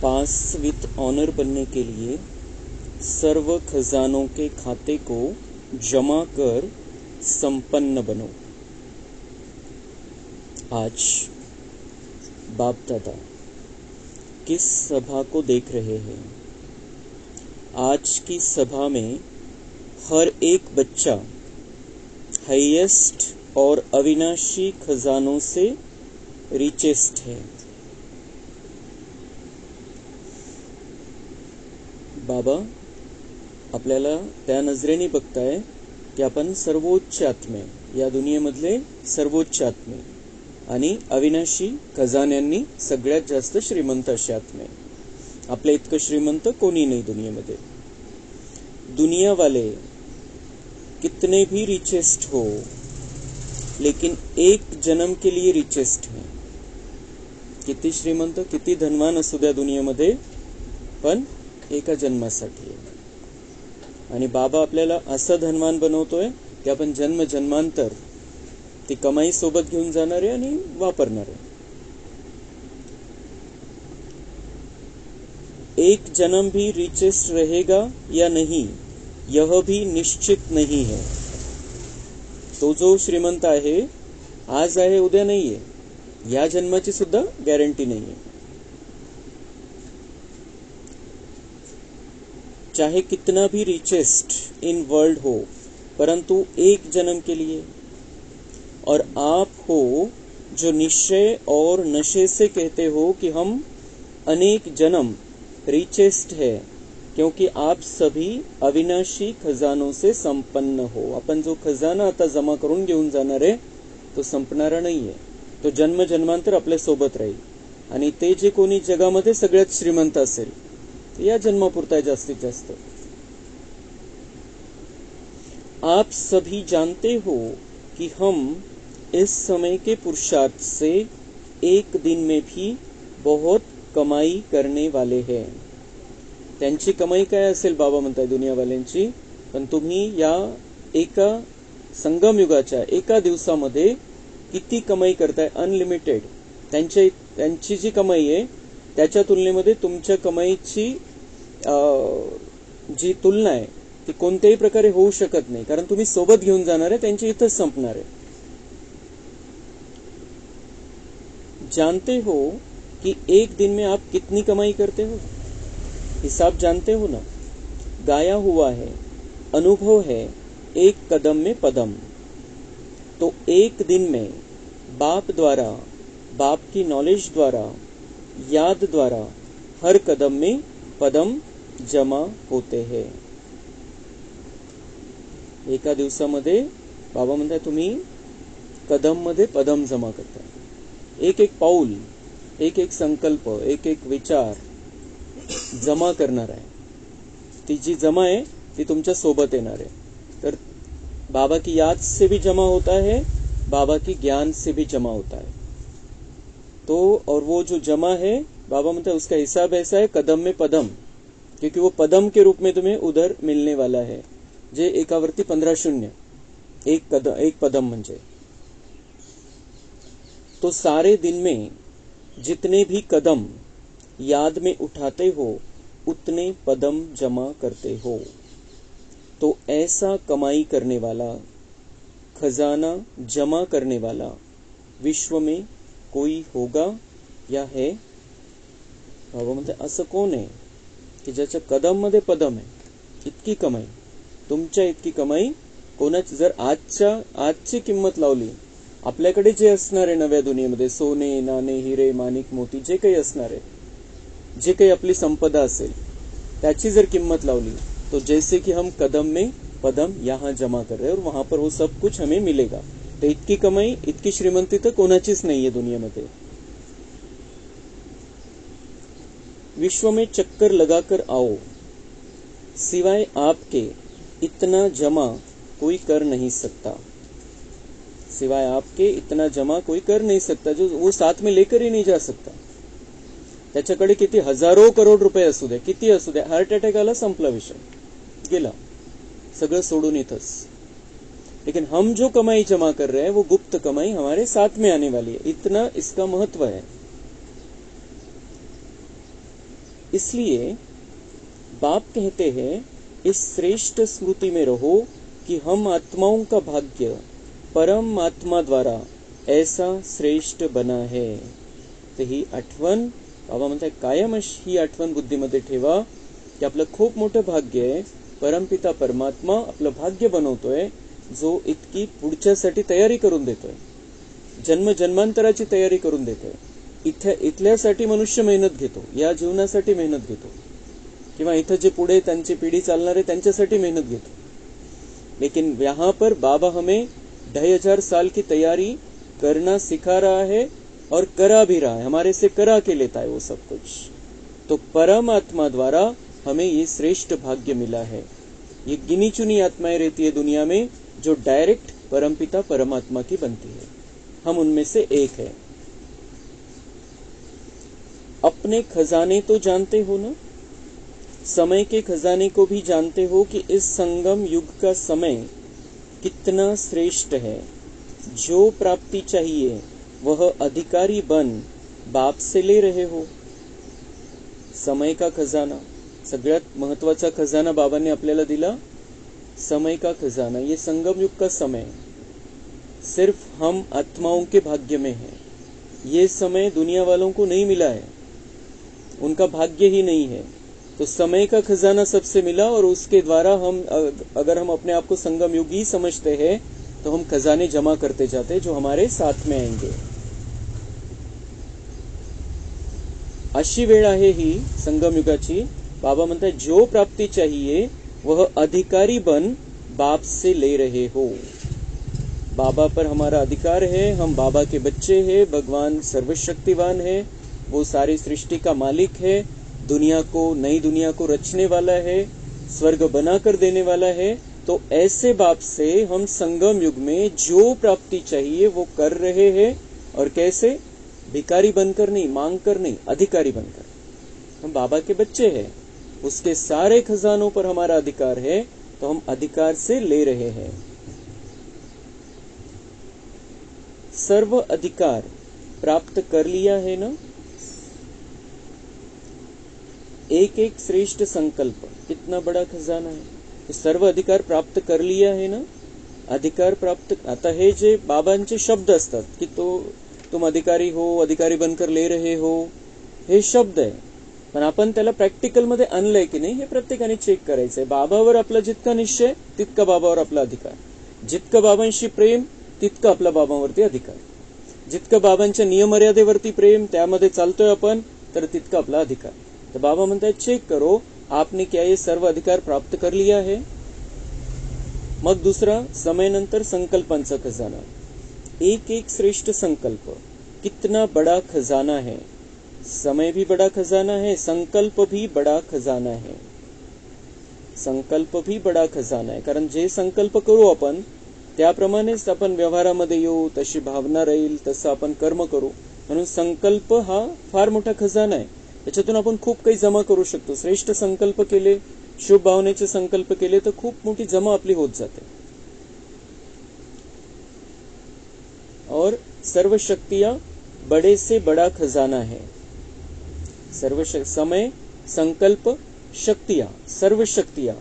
Pass with honour बनने के लिए सर्व खजानों के खाते को जमा कर संपन्न बनो। आज बाप दादा किस सभा को देख रहे हैं? आज की सभा में हर एक बच्चा हाईएस्ट और अविनाशी खजानों से रिचेस्ट है। बाबा आपल्याला त्या नजरेने बघताय की आपण सर्वोच्च आत्मे, या दुनियेमधले सर्वोच्च आत्मे आणि अविनाशी खजान्यांनी सगळ्यात जास्त श्रीमंत असे आत्मे। आपल्या इतकं श्रीमंत कोणी नाही दुनियेमध्ये। दुनिया वाले कितने भी रिचेस्ट हो, लेकिन एक जन्म के लिए रिचेस्ट है। किती श्रीमंत किती धनवान असू द्या दुनियेमध्ये, पण एका जन्मासाठी आहे। आणि बाबा आपल्याला असं धनवान बनवतोय की आपण जन्म जन्मांतर ती कमाई सोबत घेऊन जाणार आहे आणि वापरणार आहे। एक जन्म भी रिचेस्ट रहेगा या नहीं, यह भी निश्चित नहीं है। तो जो श्रीमंत आहे आज आहे उद्या नाहीये, या जन्माची सुद्धा गॅरंटी नाहीये। चाहे कितना भी रिचेस्ट इन वर्ल्ड हो, परंतु एक जन्म के लिए। और आप हो जो निश्चय और नशे से कहते हो कि हम अनेक जन्म रिचेस्ट है, क्योंकि आप सभी अविनाशी खजानों से संपन्न हो। आपण जो खजाना आता जमा करून घेऊन जाणार आहे तो संपणारा नाहीये, तो जन्म जन्मांतर आपल्या सोबत राहील। आणि ते जे कोणी जगामध्ये सगळ्यात श्रीमंत असेल ते या जन्मापुरता जास्तीत जास्त। आप सभी जानते हो कि हम इस समय के पुरुषार्थ से एक दिन में भी बहुत कमाई करने वाले हैं। त्यांची कमाई काय असेल बाबा म्हणताय दुनियावाल्यांची, पण तुम्ही या एका संगम युगाच्या एका दिवसामध्ये किती कमाई करताय? अनलिमिटेड। त्यांची जी कमाई आहे त्याच्या तुलनेमध्ये तुमच्या कमाईची जी तुलना आहे ती कोणत्याही प्रकारे होऊ शकत नाही, कारण तुम्ही सोबत घेऊन जाणार आहे, त्यांची इथंच संपणार आहे। जानते हो कि एक दिन में आप कितनी कमाई करते हो? हिसाब जानते हो ना? गाया हुआ है, अनुभव है, एक कदम में पदम। तो एक दिन में बाप द्वारा, बाप की नॉलेज द्वारा, याद द्वारा हर कदम में पदम जमा होते हैं। एका दिवसामध्ये बाबा म्हणताय तुम्ही कदम मध्ये पदम जमा करताय। एक एक पाऊल, एक एक संकल्प, एक एक विचार जमा करणार आहे। ती जी जमा आहे ती तुमच्या सोबत येणार आहे। तर बाबा की याद से भी जमा होता है, बाबा की ज्ञान से भी जमा होता है। तो और वो जो जमा है बाबा म्हणता है उसका हिसाब ऐसा है कदम में पदम, क्योंकि वो पदम के रूप में तुम्हें उधर मिलने वाला है। जे एकावरती 15 शून्य, एक पदम म्हणजे। तो सारे दिन में जितने भी कदम याद में उठाते हो उतने पदम जमा करते हो। तो ऐसा कमाई करने वाला, खजाना जमा करने वाला विश्व में कोई होगा या है? बाबा म्हणते असं कोण आहे की ज्याच्या कदम मध्ये पदम आहे? इतकी कमाई, तुमच्या इतकी कमाई कोणाची? जर आजची किंमत लावली, आपल्याकडे जे असणार आहे नव्या दुनियेमध्ये, सोने नाणे हिरे माणिक मोती जे काही असणार आहे, जे काही आपली संपदा असेल त्याची जर किंमत लावली, तो जैसे कि हम कदम में पदम यहाँ जमा कर रहे हैं और वहां पर वो सब कुछ हमें मिलेगा। तो इतकी कमाई, इतकी श्रीमंती तर कोणाचीच नाहीये दुनियेमध्ये। विश्व में चक्कर लगाकर आओ, सिवाय आपके इतना जमा कोई कर नहीं सकता। सिवाय आपके इतना जमा कोई कर नहीं सकता, जो वो साथ में लेकर ही नहीं जा सकता। त्याच्याकडे किती हजारो करोड रुपये असू द्या, किती असू द्या, हार्ट अटॅक आला, संपला विषय, गेला, सगळं सोडून इथंच। लेकिन हम जो कमाई जमा कर रहे हैं वो गुप्त कमाई हमारे साथ में आने वाली है। इतना इसका महत्व है। इसलिए बाप कहते हैं, इस श्रेष्ठ स्मृति में रहो कि हम आत्माओं का भाग्य परम आत्मा द्वारा ऐसा श्रेष्ठ बना है. तर ही आठवण बाबा म्हणतात, कायम ही आठवण बुद्धीमध्ये ठेवा की आपलं खूप मोठं भाग्य आहे. परमपिता परमात्मा आपलं भाग्य बनवतोय, जो इतकी पुढच्यासाठी तयारी करून देतोय, जन्म जन्मांतराची तयारी करून देतोय. इथल्यासाठी मनुष्य मेहनत घेतो, या जीवनासाठी मेहनत घेतो, किंवा इथं जे पुढे त्यांची पिढी चालणार आहे त्यांच्यासाठी मेहनत घेतो. लेकिन यहाँ पर बाबा हमें 2500 साल की तैयारी करना सिखा रहा है और करा भी रहा है, हमारे से करा के लेता है वो सब कुछ. तो परम आत्मा द्वारा हमें ये श्रेष्ठ भाग्य मिला है. ये गिनी चुनी आत्माएं रहती है दुनिया में जो डायरेक्ट परमपिता परमात्मा की बनती है. हम उनमें से एक है. अपने खजाने तो जानते हो ना, समय के खजाने को भी जानते हो कि इस संगम युग का समय कितना श्रेष्ठ है. जो प्राप्ति चाहिए वह अधिकारी बन बाप से ले रहे हो. समय का खजाना, सगळ्यात महत्वाचा खजाना बाबांनी आपल्याला दिला, समय का खजाना. ये संगम युग का समय सिर्फ हम आत्माओं के भाग्य में है. ये समय दुनिया वालों को नहीं मिला है, उनका भाग्य ही नहीं है. तो समय का खजाना सबसे मिला, और उसके द्वारा हम, अगर हम अपने आप को संगम युगी समझते हैं, तो हम खजाने जमा करते जाते जो हमारे साथ में आएंगे. अशी वेळ आहे ही संगम युगाची. बाबा म्हणतात, जो प्राप्ति चाहिए वह अधिकारी बन बाप से ले रहे हो. बाबा पर हमारा अधिकार है, हम बाबा के बच्चे हैं. भगवान सर्वशक्तिवान है, वो सारी सृष्टि का मालिक है, दुनिया को, नई दुनिया को रचने वाला है, स्वर्ग बनाकर देने वाला है. तो ऐसे बाप से हम संगम युग में जो प्राप्ति चाहिए वो कर रहे हैं. और कैसे? भिखारी बनकर नहीं, मांग कर नहीं, अधिकारी बनकर. हम बाबा के बच्चे हैं, उसके सारे खजानों पर हमारा अधिकार है, तो हम अधिकार से ले रहे हैं. सर्व अधिकार प्राप्त कर लिया है ना. एक एक श्रेष्ठ संकल्प कितना बड़ा खजाना है. तो सर्व अधिकार प्राप्त कर लिया है ना. अधिकार प्राप्त, आता हे जे बाबांचे शब्द असतात की तो तुम अधिकारी हो, अधिकारी बनकर ले रहे हो, हे शब्द आहे, पण आपण त्याला प्रॅक्टिकल मध्ये आणलंय की नाही हे प्रत्येकाने चेक करायचंय. बाबावर आपला जितका निश्चय तितका बाबावर आपला अधिकार, जितकं बाबांशी प्रेम तितकं आपला बाबांवरती अधिकार, जितकं बाबांच्या नियमर्यादेवरती प्रेम त्यामध्ये चालतोय आपण, तर तितका आपला अधिकार. तो बाबा म्हणतात, चेक करो आपने क्या ये सर्व अधिकार प्राप्त कर लिया है. मग दुसरा, समय नंतर संकल्पांचा खजाना. एक एक श्रेष्ठ संकल्प कितना बड़ा खजाना है. समय भी बड़ा खजाना है, संकल्प भी बड़ा खजाना है. संकल्प भी बड़ा खजाना आहे, कारण जे संकल्प करू आपण त्याप्रमाणेच आपण व्यवहारामध्ये येऊ, तशी भावना राहील, तसं आपण कर्म करू. म्हणून संकल्प हा फार मोठा खजाना आहे. त्याच्यातून आपण खूप काही जमा करू शकतो. श्रेष्ठ संकल्प केले, शुभ भावनेचे संकल्प केले तर खूप मोठी जमा आपली होत जाते. और सर्व शक्तियां बड़े से बड़ा खजाना है. सर्व समय, संकल्प, शक्तियां, सर्व शक्तियां.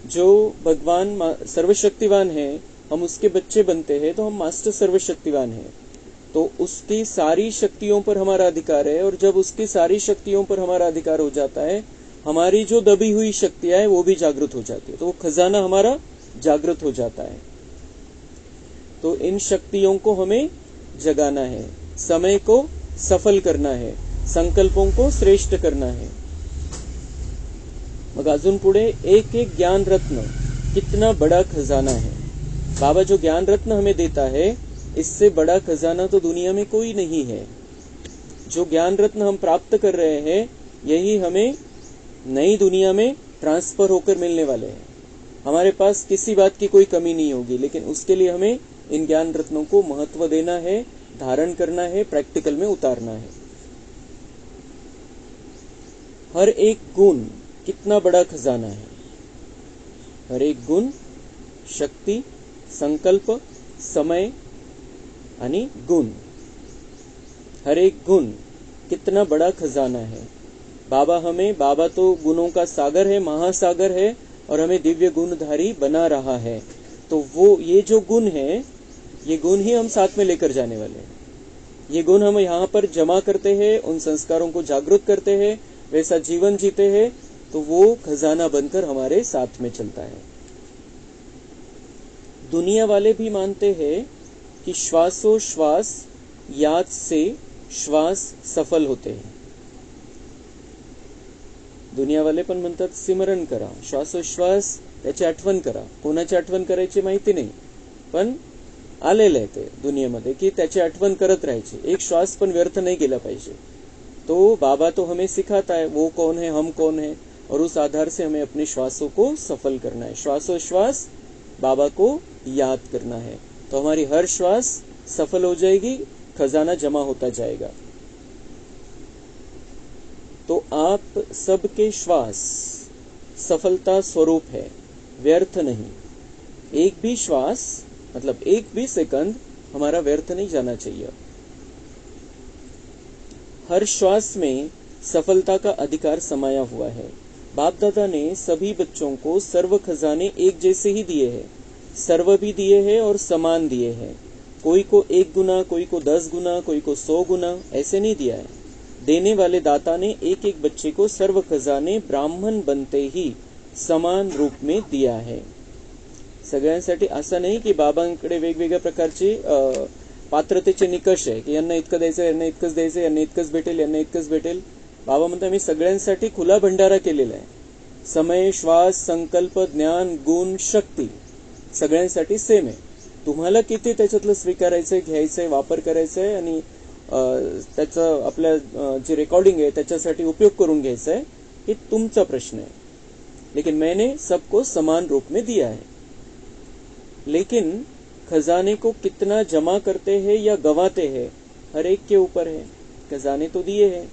जो भगवान सर्वशक्तिवान है, हम उसके बच्चे बनते हैं, तो हम मास्टर सर्वशक्तिवान है. तो उसकी सारी शक्तियों पर हमारा अधिकार है. और जब उसकी सारी शक्तियों पर हमारा अधिकार हो जाता है, हमारी जो दबी हुई शक्तियां है वो भी जागृत हो जाती है. तो वो खजाना हमारा जागृत हो जाता है. तो इन शक्तियों को हमें जगाना है, समय को सफल करना है, संकल्पों को श्रेष्ठ करना है. मग अजून पुढे, एक एक ज्ञान रत्न कितना बड़ा खजाना है. बाबा जो ज्ञान रत्न हमें देता है, इससे बड़ा खजाना तो दुनिया में कोई नहीं है. जो ज्ञान रत्न हम प्राप्त कर रहे हैं, यही हमें नई दुनिया में ट्रांसफर होकर मिलने वाले हैं. हमारे पास किसी बात की कोई कमी नहीं होगी, लेकिन उसके लिए हमें इन ज्ञान रत्नों को महत्व देना है, धारण करना है, प्रैक्टिकल में उतारना है. हर एक गुण कितना बड़ा खजाना है. हर एक गुण, शक्ति, संकल्प, समय आणि गुण, हर एक गुण कितना बड़ा खजाना है. बाबा तो गुणों का सागर है, महासागर है, और हमें दिव्य गुणधारी बना रहा है। तो वो ये जो गुण है, ये गुण ही हम साथ में लेकर जाने वाले हैं। ये गुण हम यहाँ पर जमा करते हैं, उन संस्कारों को जागृत करते हैं, वैसा जीवन जीते हैं, तो वो खजाना बनकर हमारे साथ में चलता है। दुनिया वाले भी मानते हैं कि श्वासोश्वास याद से श्वास सफल होते हैं। दुनियावाले पण म्हणतात सिमरण करा, श्वासोश्वास त्याची आठवण करा. कोणाची आठवण करायची माहिती नाही, पण आलेलं आहे ते दुनियेमध्ये की त्याची आठवण करत राहायची. एक श्वास पण व्यर्थ नहीं गेला पाहिजे. तो बाबा तो हमें सिखाता है वो कौन है, हम कौन है, और उस आधार से हमें अपने श्वासों को सफल करना है. श्वासोश्वास बाबा को याद करना है, तो हमारी हर श्वास सफल हो जाएगी, खजाना जमा होता जाएगा. तो आप सबके श्वास सफलता स्वरूप है, व्यर्थ नहीं. एक भी श्वास मतलब एक भी सेकंड हमारा व्यर्थ नहीं जाना चाहिए. हर श्वास में सफलता का अधिकार समाया हुआ है. बाप दादा ने सभी बच्चों को सर्व खजाने एक जैसे ही दिए हैं, सर्व भी दिए हैं और समान दिए हैं. कोई को 1 गुना, कोई को 10 गुना, कोई को 100 गुना, ऐसे नहीं दिया है. देने वाले दाता ने एक एक बच्चे को सर्व खजाने ब्राह्मण बनते ही समान रूप में दिया है. सगळ्यांसाठी असं नाही की बाबांकडे वेगवेगळ्या प्रकारचे पात्रतेचे निकष आहे की यांना इतकं द्यायचं, यांना इतकंच द्यायचं, यांना इतकंच भेटेल, यांना इतकंच भेटेल. बाबा म्हणतात मी सगळ्यांसाठी खुला भंडारा केलेला आहे. समय, श्वास, संकल्प, ज्ञान, गुण, शक्ती सगळ्यांसाठी सेम आहे. तुम्हाला किती त्याच्यातलं स्वीकारायचंय, घ्यायचंय, वापर करायचंय आणि त्याचं आपल्या जे रेकॉर्डिंग आहे त्याच्यासाठी उपयोग करून घ्यायचा है, ये तुमचा प्रश्न है. लेकिन मैंने सबको समान रूप में दिया है. लेकिन खजाने को कितना जमा करते हैं या गवाते हैं हर एक के ऊपर है. खजाने तो दिए हैं,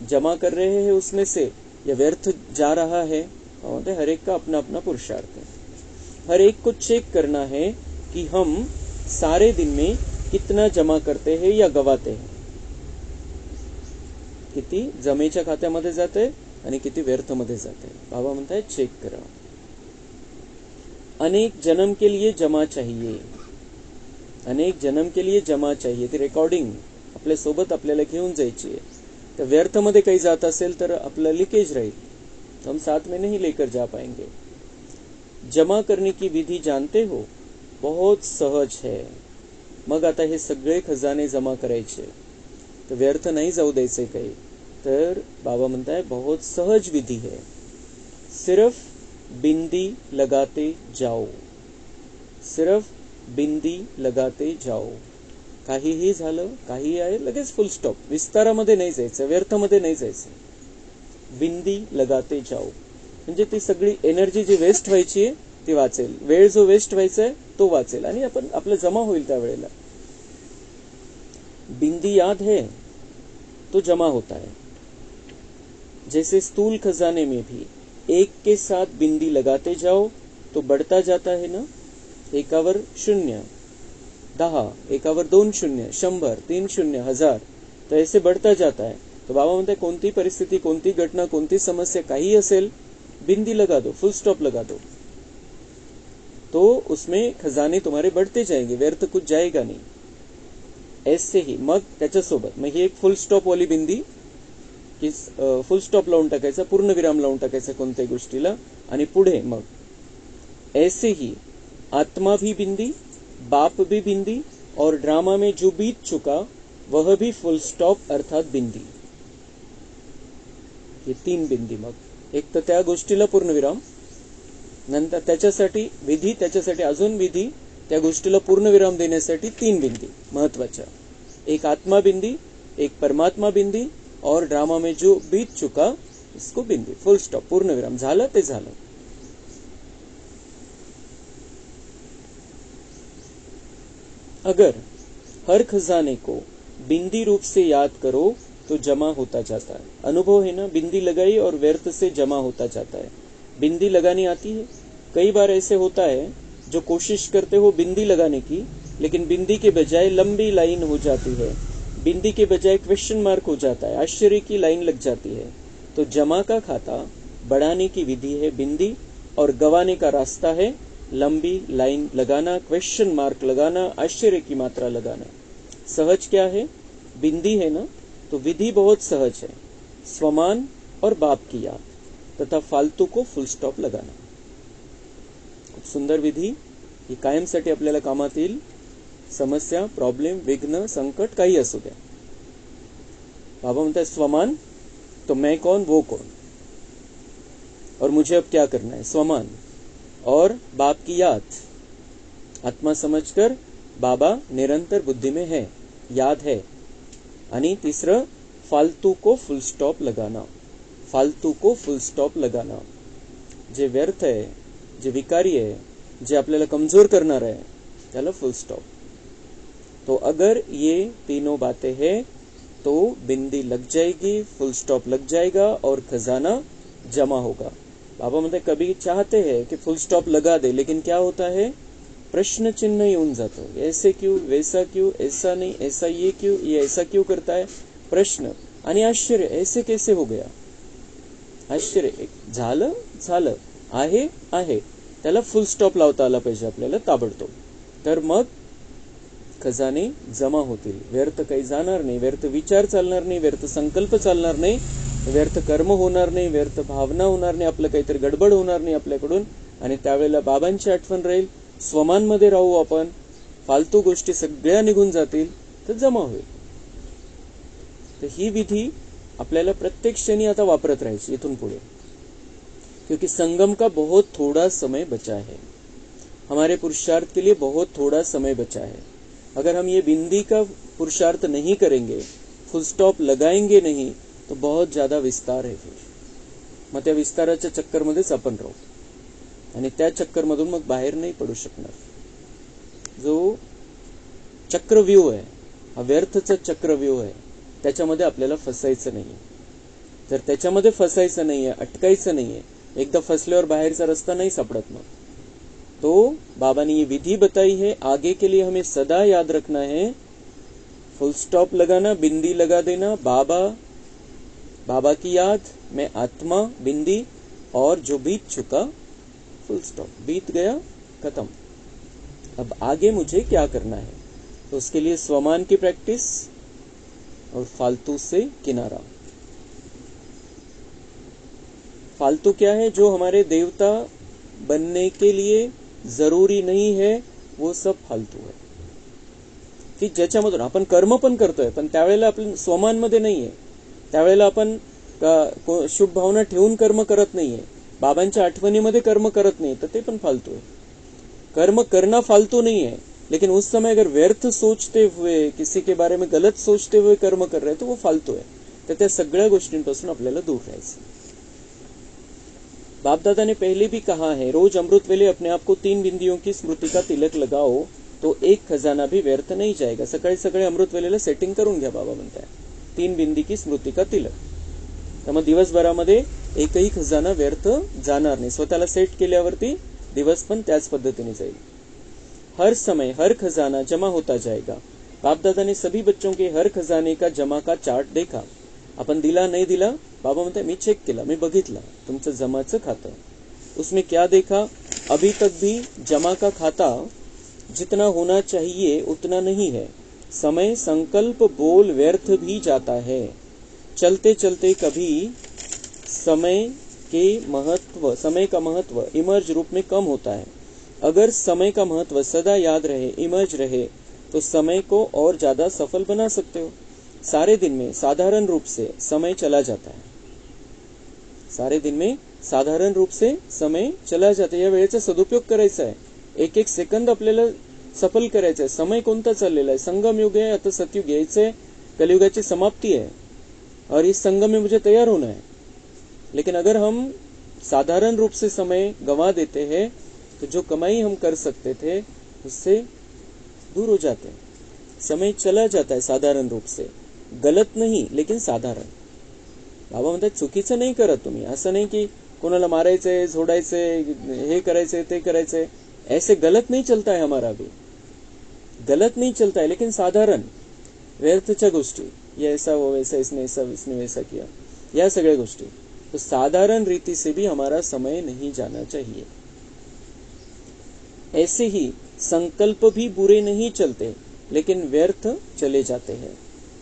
जमा कर रहे हैं उसमें से या व्यर्थ जा रहा है, और हर एक का अपना अपना पुरुषार्थ है. हर एक को चेक करना है कि हम सारे दिन में कितना जमा करते हैं या गवाते हैं, किती जमेच्या खात्यामध्ये जाते आणि किती व्यर्थ मध्ये जाते. बाबा म्हणताय चेक करा. अनेक जन्म के लिए जमा चाहिए, अनेक जन्म के लिए जमा चाहिए. ती रेकॉर्डिंग आपल्या सोबत आपल्याला घेऊन जायची आहे. तर व्यर्थ मध्ये काही जात असेल तर आपलं लिकेज राहील, हम साथ में नहीं लेकर जा पाएंगे. जमा करने की विधि जानते हो, बहुत सहज है. मग आता हे सगळे खजाने जमा करायचे, तर व्यर्थ नाही जाऊ द्यायचे काही. तर बाबा म्हणताय बहुत सहज विधि है, सिर्फ बिंदी लगाते जाओ, सिर्फ बिंदी लगाते जाओ. काहीही झालं, काही आहे लगेच फुल स्टॉप. विस्तारामध्ये नाही जायचं, व्यर्थमध्ये नाही जायचं. बिंदी लगाते जाओ म्हणजे ती सगळी एनर्जी जी वेस्ट व्हायची आहे ती वाचेल, वेळ जो वेस्ट व्हायचा आहे तो वाचेल आणि आपण आपलं जमा होईल त्यावेळेला. बिंदी याद है तो जमा होता है. जैसे स्थूल खजाने में भी एक के साथ बिंदी लगाते जाओ तो बढ़ता जाता है ना. एकावर 0, 10, एकावर 2 शून्य, 100, 3 शून्य, 1000, तो ऐसे बढ़ता जाता है. तो बाबा म्हणते कोणती परिस्थिती, कोणती घटना, कोणती समस्या काही असेल, बिंदी लगा दो, फुल स्टॉप लगा दो, तो उसमें खजाने तुम्हारे बढ़ते जाएंगे, व्यर्थ कुछ जाएगा नहीं. ऐसे ही मग त्याच्यासोबत मग ही एक फुल स्टॉप वाली बिंदी की फुल स्टॉप लावून टाकायचा, पूर्ण विराम लावून टाकायचा कोणत्याही गोष्टीला, आणि पुढे मग ऐसे ही आत्मा भी बिंदी, बाप भी बिंदी, और ड्रामा में जो बीत चुका वह भी फुल स्टॉप अर्थात बिंदी. हे 3 बिंदी. मग एक तर त्या गोष्टीला पूर्णविराम, नंतर त्याच्यासाठी विधी, त्याच्यासाठी अजून विधी, त्या गोष्टीला पूर्णविराम देण्यासाठी 3 बिंदी महत्वाच्या. एक आत्मा बिंदी, एक परमात्मा बिंदी, और ड्रामा में जो बीत चुका इसको बिंदी, फुल स्टॉप, पूर्णविराम. झालं ते झालं. अगर हर खजाने को बिंदी रूप से याद करो तो जमा होता जाता है. अनुभव है ना, बिंदी लगाई और व्यर्थ से जमा होता जाता है. बिंदी लगानी आती है. कई बार ऐसे होता है जो कोशिश करते हो बिंदी लगाने की, लेकिन बिंदी के बजाय लंबी लाइन हो जाती है, बिंदी के बजाय क्वेश्चन मार्क हो जाता है, आश्चर्य की लाइन लग जाती है. तो जमा का खाता बढ़ाने की विधि है बिंदी और गवाने का रास्ता है लंबी लाइन लगाना, क्वेश्चन मार्क लगाना, आश्चर्य की मात्रा लगाना। सहज क्या है? बिंदी है ना, तो विधि बहुत सहज है, स्वमान और बाप की याद तथा फालतू को फुल स्टॉप लगाना। खूप सुंदर विधी, ही कायमसाठी आपल्याला कामात येईल। समस्या, प्रॉब्लेम, विघ्न, संकट काही असू द्या। बाबा म्हणतात स्वमान, तो मैं कौन वो कौन, और मुझे अब क्या करना है, स्वमान और बाप की याद, आत्मा समझकर बाबा निरंतर बुद्धि में है, याद है। आणि तीसरं फालतू को फुल स्टॉप लगाना, फालतू को फुल स्टॉप लगाना। जे व्यर्थ आहे, जे विकारी आहे, जे आपल्याला कमजोर करणार आहे, त्याला फुल स्टॉप। तो अगर ये तीनों बातें हैं तो बिंदी लग जाएगी, फुल स्टॉप लग जाएगा और खजाना जमा होगा। बाबा म्हणते कभी चाहते हैं कि फुल स्टॉप लगा दे, लेकिन क्या होता है, प्रश्न चिन्ह येऊन जातो। ऐसे क्यों, वैसा क्यों, ऐसा नहीं, ऐसा ये क्यों, ये ऐसा क्यों करता है, प्रश्न आणि आश्चर्य, ऐसे कैसे हो गया, आश्चर्य। झालं झालं, आहे आहे, त्याला फुल स्टॉप लावता आला पाहिजे आपल्याला ताबडतोब, तर मग खजाने जमा होतील। व्यर्थ काही जाणार नाही, व्यर्थ विचार चालणार नाही, व्यर्थ संकल्प चालणार नाही, व्यर्थ कर्म होणार नाही, व्यर्थ भावना होणार नाही, आपलं काहीतरी गडबड होणार नाही आपल्याकडून, आणि त्यावेळेला बाबांची आठवण राहील, स्वमानमध्ये राहू आपण, फालतू गोष्टी सगळ्या निघून जातील, तर जमा होईल। तर ही विधी आपल्याला प्रत्येक क्षणी आता वापरत राहायची इथून पुढे, क्योंकि संगम का बहुत थोड़ा समय बचा है, हमारे पुरुषार्थ के लिए बहुत थोड़ा समय बचा है। अगर हम ये बिंदी का पुरुषार्थ नहीं करेंगे, फुल स्टॉप लगाएंगे नहीं, तो बहुत ज्यादा विस्तार आहे फिर, मग त्या विस्ताराच्या चक्करमध्येच आपण राहू आणि त्या चक्करमधून मग बाहेर नाही पडू शकणार। जो चक्रव्यूह आहे, हा व्यर्थचा चक्रव्यूह आहे, त्याच्यामध्ये आपल्याला फसायचं नाहीये। जर त्याच्यामध्ये फसायचं नाहीये, अटकायचं नाहीये, एकदा फसल्यावर बाहेरचा रस्ता नहीं सापड़त मग। तो बाबा ने ये विधि बताई है, आगे के लिए हमें सदा याद रखना है, फुल स्टॉप लगाना, बिंदी लगा देना, बाबा, बाबा की याद, मैं आत्मा, बिंदी, और जो बीत चुका फुल स्टॉप, बीत गया, खत्म, अब आगे मुझे क्या करना है। तो उसके लिए स्वमान की प्रैक्टिस और फालतू से किनारा। फालतू क्या है, जो हमारे देवता बनने के लिए जरूरी नहीं है, वो सब फालतू है, की ज्याच्यामधून आपण कर्म पण करतोय, पण त्यावेळेला आपण स्वमानमध्ये नाहीये, त्यावेळेला आपण शुभ भावना ठेवून कर्म करत नाहीये, बाबांच्या आठवणीमध्ये कर्म करत नाही, तर ते पण फालतू है। कर्म करना फालतू नहीं है, लेकिन उस समय अगर व्यर्थ सोचते हुए, किसी के बारे में गलत सोचते हुए कर्म कर रहे तो वो फालतू है। तर त्या सगळ्या गोष्टींपासून आपल्याला दूर राहायचं। बाप दादा ने पहले भी कहा है, रोज अमृत वेले अपने आप को 3 बिंदियों की स्मृति का तिलक लगाओ तो एक खजाना भी व्यर्थ नहीं जाएगा। सकाळी सकाळी अमृत वेलेला सेटिंग करून घ्या, बाबा म्हणताय 3 बिंदी की स्मृति का तिलक, तर मग दिवसभरामध्ये एकही खजाना व्यर्थ जाणार नाही। स्वतःला सेट केल्यावरती दिवस पण त्याच पद्धतीने जाईल। हर समय हर खजाना जमा होता जाएगा। बाप दादा ने सभी बच्चों के हर खजाने का जमा का चार्ट देखा। आपण दिला नहीं दिला, बाबा म्हणते मी चेक केला, मी बघितला तुमचं जमाचं खातं। उसमें क्या देखा, अभी तक भी जमा का खाता जितना होना चाहिए उतना नहीं है। समय संकल्प बोल व्यर्थ भी जाता है। चलते चलते कभी समय का महत्व इमर्ज रूप में कम होता है। अगर समय का महत्व सदा याद रहे, इमर्ज रहे, तो समय को और ज्यादा सफल बना सकते हो। सारे दिन में साधारण रूप से समय चला जाता है, सारे दिन में साधारण रूप से समय चला जाता है। या वेळेचा सदुपयोग करायचा आहे, एक एक सेकंद आपल्याला सफल करायचा आहे। समय कोणता चाललेला आहे, संगम युग है, आता सतयुग यायचंय, कलयुगाची समाप्ति है और इस संगम में मुझे तैयार होना है। लेकिन अगर हम साधारण रूप से समय गंवा देते हैं तो जो कमाई हम कर सकते थे उससे दूर हो जाते हैं। समय चला जाता है साधारण रूप से, गलत नहीं लेकिन साधारण। बाबा म्हणतात चुकीचं नाही करत तुम्ही, असं नाही की कोणाला मारायचंय, झोडायचंय, हे करायचंय, ते करायचंय, ऐसे गलत नहीं चलता है हमारा भी, गलत नहीं चलता है, लेकिन साधारण व्यर्थच्या गोष्टी, ये ऐसा वो वैसा, इसने ऐसा, इसने वैसा किया, या सगळ्या गोष्टी। तो साधारण रीति से भी हमारा समय नहीं जाना चाहिए। ऐसे ही संकल्प भी बुरे नहीं चलते, लेकिन व्यर्थ चले जाते हैं।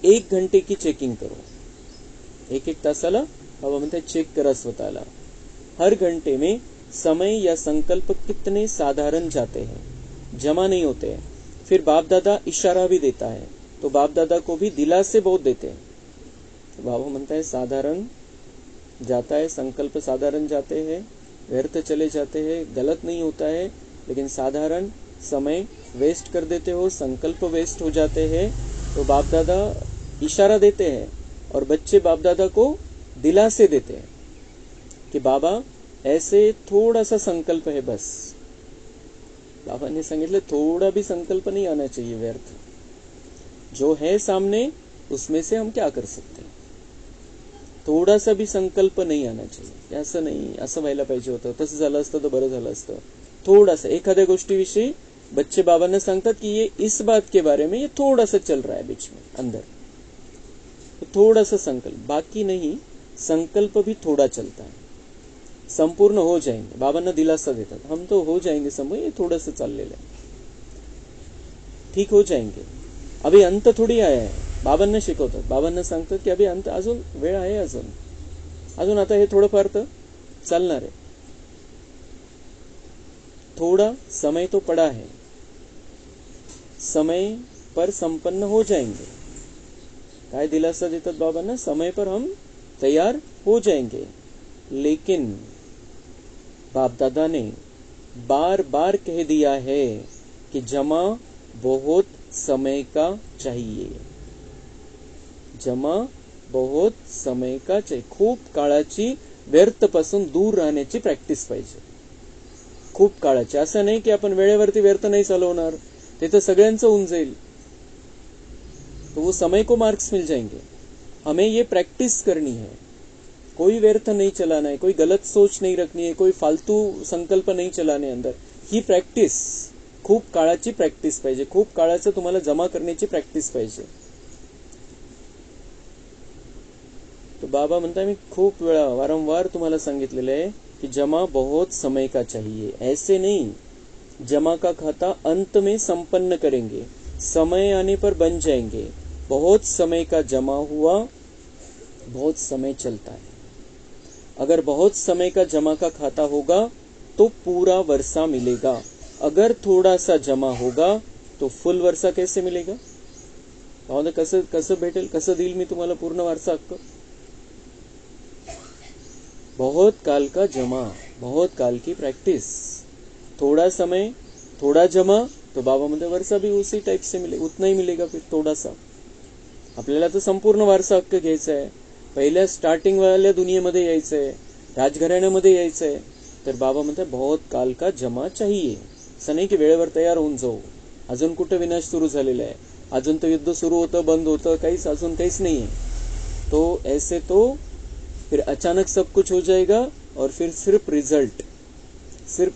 1 घंटे की चेकिंग करो, 1-1 तासाला बाबा म्हणते चेक करा स्वतःला। हर घंटे में समय या संकल्प कितने साधारण जाते हैं, जमा नहीं होते हैं। फिर बाप दादा इशारा भी देता है, तो बाप दादा को भी दिलासे बहुत देते हैं। तो बाबा म्हणता है साधारण जाता है, संकल्प साधारण जाते हैं, व्यर्थ चले जाते हैं, गलत नहीं होता है, लेकिन साधारण समय वेस्ट कर देते हो, संकल्प वेस्ट हो जाते हैं। तो बाप दादा इशारा देते हैं और बच्चे बाप दादा को दिलासे देते हैं कि बाबा ऐसे थोड़ा सा संकल्प है बस। बाबा ने सांगितले थोड़ा भी संकल्प नहीं आना चाहिए व्यर्थ, जो है सामने उसमें से हम क्या कर सकते हैं। थोड़ा सा भी संकल्प नहीं आना चाहिए, असं नाही, असं व्हायला पाहिजे होतं, तसं झालं असतं तर बरं झालं असतं। थोड़ा सा एखाद्या गोष्टीविषयी बच्चे बाबांना सांगतात कि ये इस बात के बारे में ये थोड़ा सा चल रहा है बीच में अंदर, तो थोड़ा सा संकल्प, बाकी नहीं, संकल्प भी थोड़ा चलता है, संपूर्ण हो जाएंगे। बाबांना दिलासा देतात, हम तो हो जाएंगे संपूर्ण, ये थोड़ा सा चाललेलं आहे, ठीक हो जाएंगे, अभी अंत थोडी आया है। बाबांना शिकवतात, बाबांना सांगतात की अभी अंत, अजून वेळ आहे, अजून आता हे थोडंफार तर चालणार आहे, थोड़ा समय तो पड़ा है, समय पर संपन्न हो जाएंगे। काय दिलासा देतात बाबांना, समय पर हम तैयार हो जाएंगे। लेकिन बाप दादा ने बार बार कह दिया है कि जमा बहुत समय का चाहिए, जमा बहुत समय का चाहिए। खूप काळाची व्यर्थपासून दूर राहण्याची प्रॅक्टिस पाहिजे, खूप काळाची। असं नाही की आपण वेळेवरती व्यर्थ नहीं चालवणार, ते तर सगळ्यांचं होऊन जाईल, तो वो समय को मार्क्स मिल जाएंगे। हमें ये प्रैक्टिस करनी है, कोई व्यर्थ नहीं चलाना है, कोई गलत सोच नहीं रखनी है, कोई फालतू संकल्प नहीं चलाने अंदर। ही प्रॅक्टिस खूप काळाची प्रॅक्टिस पाहिजे, खूप काळाचं तुम्हाला जमा करण्याची प्रॅक्टिस पाहिजे। तो बाबा म्हणता मी खूप वेळा वारंवार तुम्हाला सांगितलेलं आहे कि जमा बहुत समय का चाहिए, ऐसे नहीं जमा का खाता अंत में संपन्न करेंगे, समय आने पर बन जाएंगे। बहुत समय का जमा हुआ, बहुत समय चलता है। अगर बहुत समय का जमा का खाता होगा तो पूरा वर्षा मिलेगा, अगर थोड़ा सा जमा होगा तो फुल वर्षा कैसे मिलेगा। कसं भेटेल, कसं देईल मी तुम्हाला पूर्ण वारसा हक्क। बहुत काल का जमा, बहुत काल की प्रैक्टिस, थोड़ा समय थोड़ा जमा, तो बाबा म्हणते वर्षा भी उसी टाइप से मिले, उतना ही मिलेगा फिर थोड़ा सा। आपल्याला तर संपूर्ण वारसा हक्क घ्यायचा आहे, पहिल्या स्टार्टिंग वाल्या दुनियेमध्ये यायचं आहे, राजघराण्यामध्ये यायचं आहे, तर बाबा म्हणते बहुत काल का जमा चाहिए। असं नाही की वेळेवर तयार होऊन जाऊ, अजून कुठे विनाश सुरू झालेला आहे, अजून तर युद्ध सुरू होतं बंद होतं, काहीच अजून काहीच नाही आहे। तो ऐसे तो फिर अचानक सब कुछ हो जाएगा और फिर सिर्फ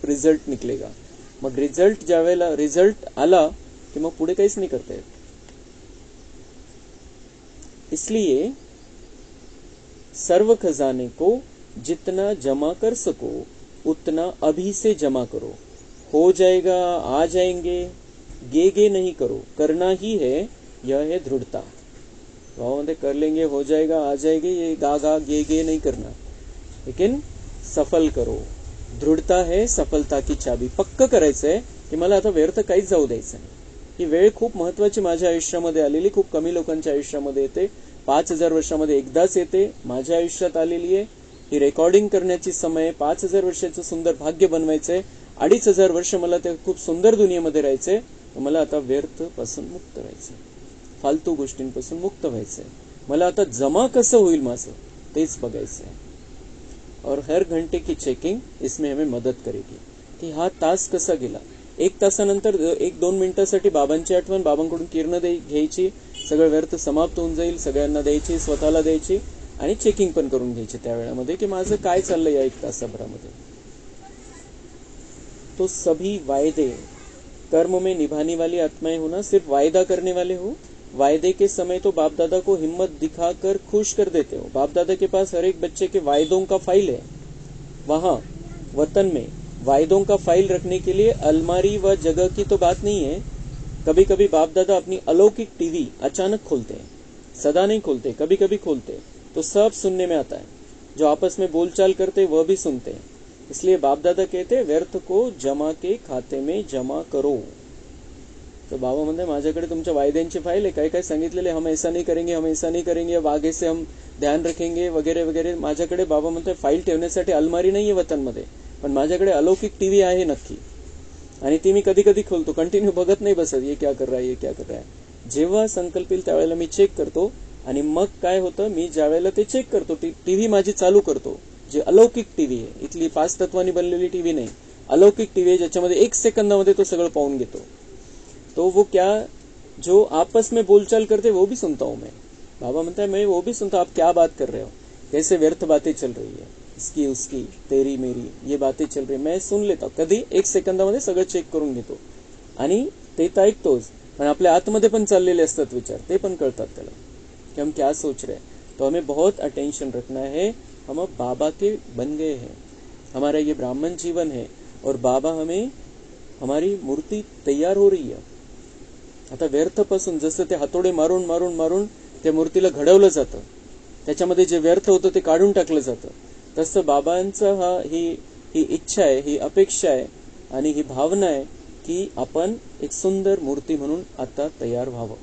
रिजल्ट निकलेगा। मग रिजल्ट ज्यावेळेला रिजल्ट आला कि मग पुढे काहीच नाही करता येत। इसलिए सर्व खजाने को जितना जमा कर सको उतना अभी से जमा करो। हो जाएगा, आ जाएंगे, गे नहीं करो, करना ही है, यह है दृढ़ता। भाव कर लेंगे, हो जाएगा, आ जाएंगे, ये गा गे नहीं करना, लेकिन सफल करो। दृढ़ता है सफलता की चाबी। पक्क करायचंय की मला आता व्यर्थ काहीच जाऊ द्यायचं नाही। ही वेळ खूप महत्वाची माझ्या आयुष्यामध्ये आलेली, खूप कमी लोकांच्या आयुष्यामध्ये येते, 5000 वर्षामध्ये एकदाच येते, माझ्या आयुष्यात आलेली आहे। ही रेकॉर्डिंग करण्याची समय, 5000 वर्षाचं सुंदर भाग्य बनवायचंय, 2500 वर्ष मला त्या खूप सुंदर दुनियेमध्ये राहायचंय। मला आता व्यर्थ पासून मुक्त व्हायचंय, फालतू गोष्टींपासून मुक्त व्हायचंय, मला आता जमा कसं होईल माझं तेच बघायचंय। और हर घंटे की चेकिंग इसमें हमें मदत करेगी की हा तास कसा गेला। 1 तासानंतर 1-2 मिनिटासाठी बाबांची आठवण, बाबांकडून किरण घ्यायची, सगळं व्यर्थ समाप्त होऊन जाईल, सगळ्यांना द्यायची, स्वतःला द्यायची आणि चेकिंग पण करून घ्यायची त्या वेळामध्ये की माझं काय चाललंय या 1 तासाभरामध्ये। तो सभी वायदे कर्म में निभाने वाली आत्माएं हो ना, सिर्फ वायदा करने वाले हो वायदे के समय तो बाप दादा को हिम्मत दिखाकर खुश कर देते हो। बाप दादा के पास हर एक बच्चे के वायदों का फाइल है। वहां वतन में वायदों का फाइल रखने के लिए अलमारी व जगह की तो बात नहीं है। कभी कभी बाप दादा अपनी अलौकिक टीवी अचानक खोलते हैं, सदा नहीं खोलते, कभी कभी खोलते, तो सब सुनने में आता है। जो आपस में बोलचाल करते वह भी सुनते हैं। इसलिए बाप दादा कहते हैं व्यर्थ को जमा के खाते में जमा करो। तो बाबा म्हणते माझ्याकडे तुमच्या वायद्यांची फाईल आहे, काय काय सांगितलेले, हम ऐसा नहीं करेंगे, हम ऐसा नहीं करेंगे, अब आगे से हम ध्यान रखेंगे वगैरे वगैरे। माझ्याकडे बाबा म्हणते फाईल ठेवण्यासाठी अलमारी नाहीये वतनमध्ये, पण माझ्याकडे अलौकिक टीव्ही आहे नक्की, आणि ती मी कधी कधी खोलतो, कंटिन्यू बघत नाही बसत, ये क्या कर रहा है, ये क्या कर रहा है। जेव्हा संकल्प येईल त्यावेळेला मी चेक करतो, आणि मग काय होतं, मी ज्या वेळेला ते चेक करतो, टीव्ही माझी चालू करतो, जे अलौकिक टीव्ही आहे, इथली 5 तत्वांनी बनलेली टीव्ही नाही, अलौकिक टीव्ही आहे, ज्याच्यामध्ये 1 सेकंदामध्ये तो सगळं पाहून घेतो। तो वो क्या जो आपस में बोलचाल करते वो भी सुनता हूं मैं। बाबा म्हणता है मैं वो भी सुनता हूं, आप क्या बात कर रहे हो, कैसे व्यर्थ बातें चल रही है, इसकी उसकी तेरी मेरी ये बातें चल रही, मैं सुन लेता हूं। कधी 1 सेकंदामध्ये सगळं चेक करून घेतो, आणि ते तर ऐकतोच, पण आपल्या आतमध्ये पण चाललेले असतात विचार, ते पण कळतात त्याला कि हम क्या सोच रहे हैं। तो हमें बहुत अटेंशन रखना है। हम अब बाबा के बन गए हैं, हमारा ये ब्राह्मण जीवन है, और बाबा हमें, हमारी मूर्ति तैयार हो रही है। आता व्यर्थपासून जसं ते हातोडे मारून मारून मारून त्या मूर्तीला घडवलं जातं, त्याच्यामध्ये जे व्यर्थ होतं ते काढून टाकलं जातं, तसं बाबांचं ही इच्छा आहे, ही अपेक्षा आहे, आणि ही भावना आहे की आपण एक सुंदर मूर्ती म्हणून आता तयार व्हावं।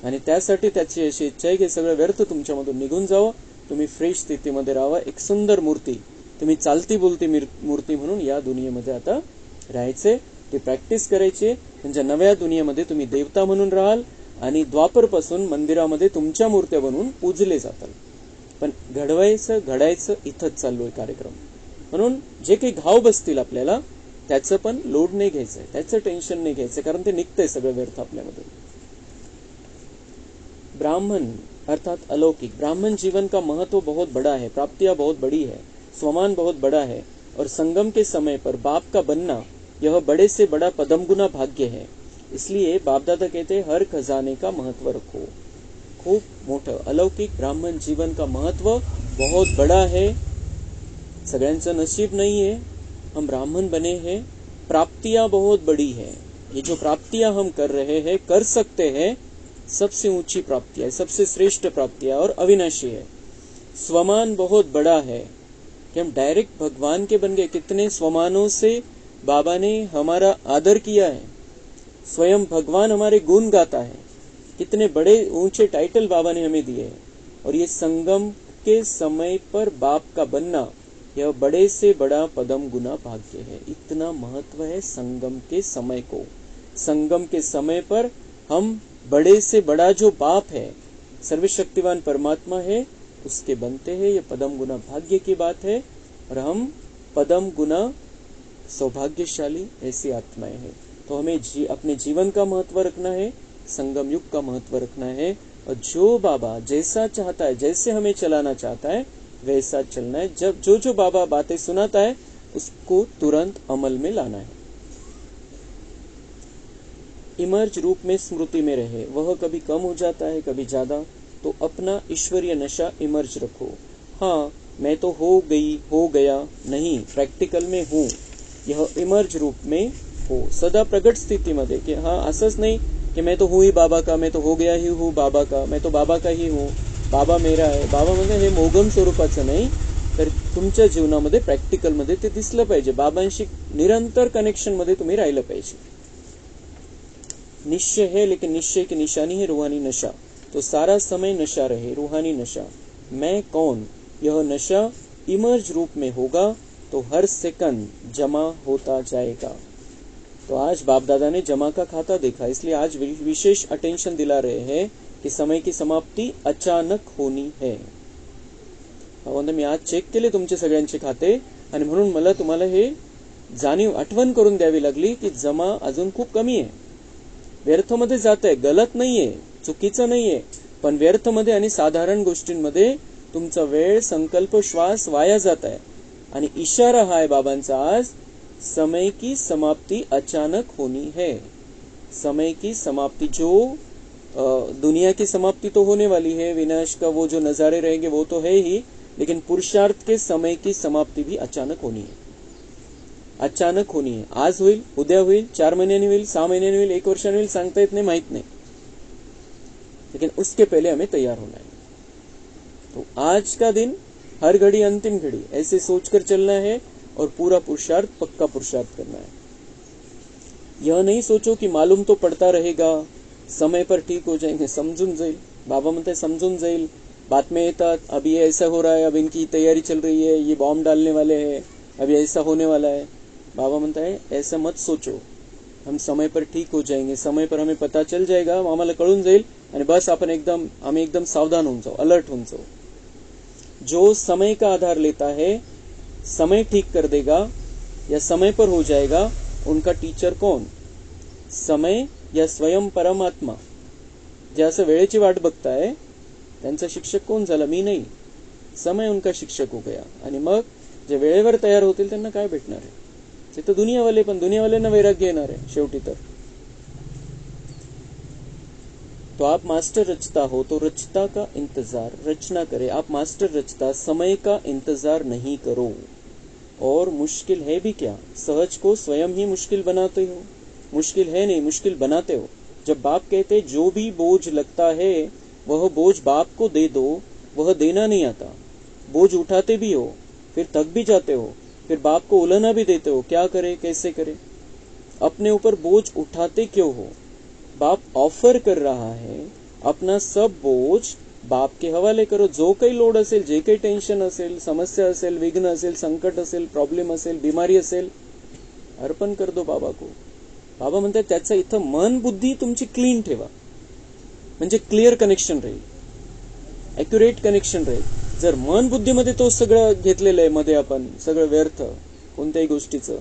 आणि त्यासाठी त्याची अशी इच्छा आहे की सगळं व्यर्थ तुमच्यामधून निघून जावं, तुम्ही फ्रेश स्थितीमध्ये राहावं, एक सुंदर मूर्ती, तुम्ही चालती बोलती मूर्ती म्हणून या दुनियेमध्ये आता राहायचे, ती प्रॅक्टिस करायची। म्हणजे नव्या दुनियेमध्ये तुम्ही देवता म्हणून राहाल, आणि द्वापरपासून मंदिरामध्ये तुमच्या मूर्त्या बनवून पूजले जातात। पण घडायचं इथंच चालू आहे कार्यक्रम, म्हणून जे काही घाव बसतील आपल्याला त्याचं पण लोड नाही घ्यायचंय, त्याचं टेन्शन नाही घ्यायचं, कारण ते निघतंय सगळं व्यर्थ आपल्यामध्ये। ब्राह्मण अर्थात अलौकिक, ब्राह्मण जीवन का महत्व बहुत बड़ा है, प्राप्तियां बहुत बड़ी है, स्वमान बहुत बड़ा है, और संगम के समय पर बाप का बनना यह बड़े से बड़ा पदमगुना भाग्य है। इसलिए बाप दादा कहते हर खजाने का महत्व रखो। खूब मोठं अलौकिक ब्राह्मण जीवन का महत्व बहुत बड़ा है, सगळ्यांचं नसीब नहीं है, हम ब्राह्मण बने हैं, प्राप्तियां बहुत बड़ी है, ये जो प्राप्तियां हम कर रहे हैं, कर सकते हैं, सबसे ऊंची प्राप्तियां, सबसे श्रेष्ठ प्राप्तियां और अविनाशी है। स्वमान बहुत बड़ा है कि हम डायरेक्ट भगवान के बन गए। कितने स्वमानों से बाबा ने हमारा आदर किया है, स्वयं भगवान हमारे गुण गाता है, कितने बड़े ऊंचे टाइटल बाबा ने हमें दिए हैं। और ये संगम के समय पर बाप का बनना यह बड़े से बड़ा पदम गुना भाग्य है। इतना महत्व है संगम के समय को। संगम के समय पर हम बड़े से बड़ा जो बाप है, सर्वशक्तिवान परमात्मा है, उसके बनते हैं। ये पदम गुना भाग्य की बात है, और हम पदम गुना सौभाग्यशाली ऐसी आत्माएं हैं। तो हमें अपने जीवन का महत्व रखना है, संगम युग का महत्व रखना है, और जो बाबा जैसा चाहता है, जैसे हमें चलाना चाहता है, वैसा चलना है। जब जो बाबा बातें सुनाता है उसको तुरंत अमल में लाना है। इमर्ज रूप में स्मृति में रहे, वह कभी कम हो जाता है कभी ज्यादा, तो अपना ईश्वरीय नशा इमर्ज रखो। हाँ, मैं तो हो गई हो गया नहीं, प्रैक्टिकल में हूँ, यह इमर्ज रूप में हो, सदा प्रगट स्थिति मध्ये, की हाँ असंच नाही कि मैं तो हूँ ही बाबा का, मैं तो हो गया ही हूँ बाबा का, मैं तो बाबा का ही हूँ, बाबा मेरा आहे। बाबा म्हणजे हे मोगम स्वरूपाचं नाही, तर तुमच्या जीवनामध्ये प्रॅक्टिकल मध्ये ते दिसलं पाहिजे। बाबांशी निरंतर कनेक्शन मध्ये तुम्ही राहिलं पाहिजे। निश्चय है, लेकिन निश्चय की निशानी है रूहानी नशा, तो सारा समय नशा रहे, रूहानी नशा। मैं कौन, यह नशा इमर्ज रूप में होगा तो हर सेकंड जमा होता जाएगा। तो आज बाप दादा ने जमा का खाता देखा, इसलिए आज विशेष अटेंशन दिला रहे हैं कि समय की समाप्ति अचानक होनी है। मी आज चेक केले तुमचे सगळ्यांचे खाते, आणि म्हणून मला तुम्हाला हे जाणीव आठवण करून द्यावी लागली की जमा अजून खूप कमी आहे, व्यर्थमध्ये जात आहे, गलत नाहीये, चुकीचं नाहीये, पण व्यर्थमध्ये आणि साधारण गोष्टींमध्ये तुमचा वेळ, संकल्प, श्वास वाया जात आहे। आणि इशारा हा आहे बाबांचा आज, समय की समाप्ति अचानक होनी है। समय की समाप्ति, जो दुनिया की समाप्ति तो होने वाली है, विनाश का वो जो नजारे रहेंगे वो तो है ही, लेकिन पुरुषार्थ के समय की समाप्ति भी अचानक होनी है. अचानक होनी है. आज होईल, उद्या होईल, 4 महिन्यांनी होईल, 6 महिन्यांनी होईल, 1 वर्षाने होईल, सांगता येत नाही, माहित नाही. लेकिन उसके पहले हमें तैयार होना है. तो आज का दिन, हर घड़ी अंतिम घड़ी, ऐसे सोचकर चलना है और पूरा पुरुषार्थ, पक्का पुरुषार्थ करना है. यह नहीं सोचो कि मालूम तो पड़ता रहेगा, समय पर ठीक हो जाएंगे. समजून जाईल. बाबा म्हणते समजून जाईल. बातम्या येतात, अभी ये ऐसा हो रहा है, अब इनकी तैयारी चल रही है, ये बॉम्ब डालने वाले हैं, अभी ऐसा होने वाला है. बाबा म्हणता है ऐसा मत सोचो, हम समय पर ठीक हो जाएंगे, समय पर हमें पता चल जाएगा, आम्हाला कळून जाईल आणि बस आपण आम्ही एकदम सावधान होऊन जाऊ, अलर्ट होऊन जाऊ. जो समय का आधार लेता है, समय ठीक कर देगा या समय पर हो जाएगा, उनका टीचर कौन? समय या स्वयं परमात्मा. जे असं वेळेची वाट बघताय त्यांचा शिक्षक कोण झाला? मी नाही, समय उनका शिक्षक हो गया. आणि मग जे वेळेवर तयार होतील त्यांना काय भेटणार आहे? ते तर दुनियावाले, पण दुनियावाल्यांना वैराग्य येणार आहे शेवटी. तो आप मास्टर रचता हो तो रचता का इंतजार रचना करे. आप मास्टर रचता, समय का इंतजार नहीं करो. और मुश्किल है भी क्या, सहज को स्वयं ही मुश्किल बनाते हो. मुश्किल है नहीं, मुश्किल बनाते हो. जब बाप कहते जो भी बोझ लगता है वह बोझ बाप को दे दो, वह देना नहीं आता. बोझ उठाते भी हो, फिर थक भी जाते हो, फिर बाप को उलझना भी देते हो, क्या करे कैसे करे. अपने ऊपर बोझ उठाते क्यों हो? बाप ऑफर कर रहा है, अपना सब बोझ बाप के हवाले करो. जो काही लोड असेल, जे काही टेन्शन असेल, समस्या असेल, विघ्न असेल, संकट असेल, प्रॉब्लेम असेल, बिमारी असेल, अर्पण कर दो बाबा को. बाबा म्हणतात त्याचं इथं मन बुद्धी तुमची क्लीन ठेवा, म्हणजे क्लिअर कनेक्शन राहील, ॲक्युरेट कनेक्शन राहील. जर मन बुद्धीमध्ये तो सगळं घेतलेलं आहे मध्ये आपण, सगळं व्यर्थ कोणत्याही गोष्टीचं,